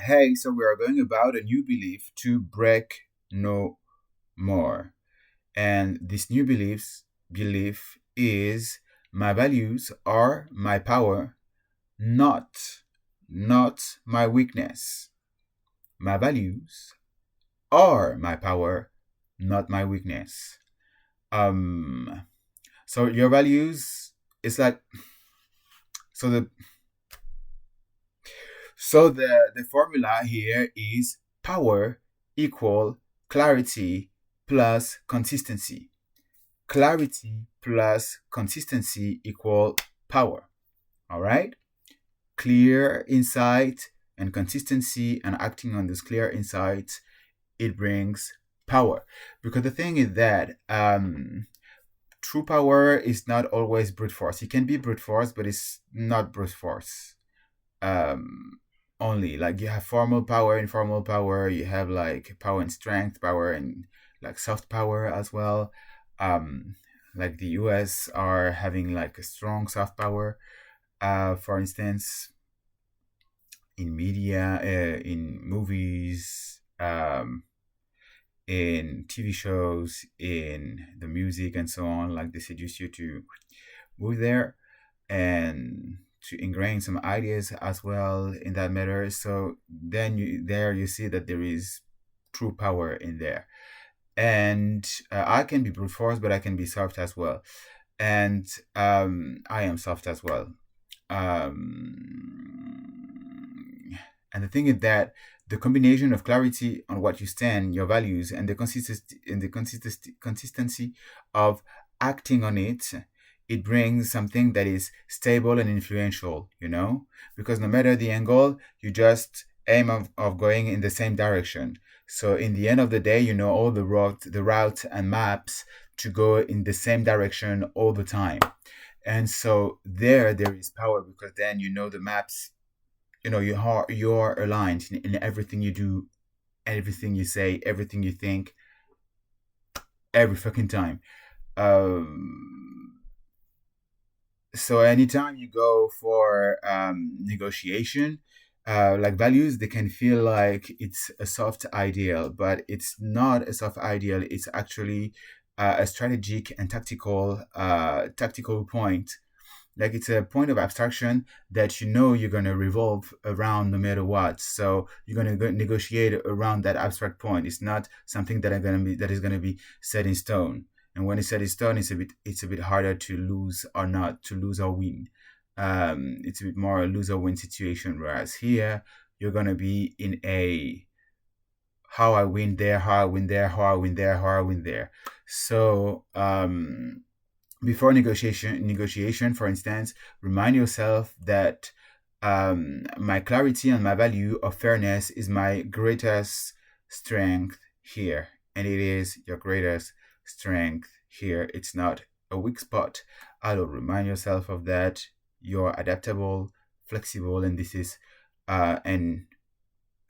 Hey, so we are going about a new belief to break no more. And this new belief is my values are my power, not not my weakness. My values are my power, not my weakness. Um so your values is like so the the formula here is power equal clarity plus consistency. Clarity plus consistency equal power. All right? Clear insight and consistency and acting on this clear insight, it brings power. Because the thing is that true power is not always brute force. It can be brute force, but it's not brute force. Um, only like you have formal power, informal power. You have like power and strength, power and like soft power as well. Um, like the U.S. are having like a strong soft power. For instance, in media, in movies, in TV shows, in the music, and so on. Like they seduce you to move there and to ingrain some ideas as well in that matter. So then you see that there is true power in there. And I can be brute force, but I can be soft as well. And I am soft as well. And the thing is that the combination of clarity on what you stand, your values, and the consistency of acting on it, it brings something that is stable and influential. Because no matter the angle, you just aim of going in the same direction. So in the end of the day, you know all the route and maps to go in the same direction all the time. And so there is power because then you know the maps, you're aligned in everything you do, everything you say, everything you think, every fucking time. Um so anytime you go for negotiation, like values, they can feel like it's a soft ideal, but it's not a soft ideal. It's actually a strategic and tactical point. Like it's a point of abstraction that you're going to revolve around no matter what. So you're going to negotiate around that abstract point. It's not something that is going to be set in stone. And when it's set in stone, it's a bit harder to lose or not to lose or win. It's a bit more a lose or win situation. Whereas here, you're going to be in a how I win there, how I win there, how I win there, how I win there. So before negotiation, for instance, remind yourself that my clarity and my value of fairness is my greatest strength here, and it is your greatest strength here. It's not a weak spot. I'll remind yourself of that. You're adaptable, flexible, and this is and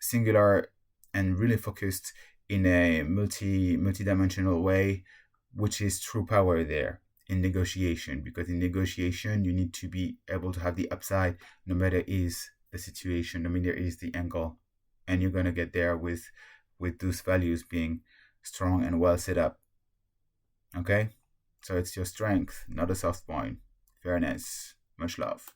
singular and really focused in a multi-dimensional way, which is true power there in negotiation. Because in negotiation, you need to be able to have the upside no matter is the situation, no matter is the angle, and you're gonna get there with those values being strong and well set up. Okay, so it's your strength, not a soft point. Fairness. Much love.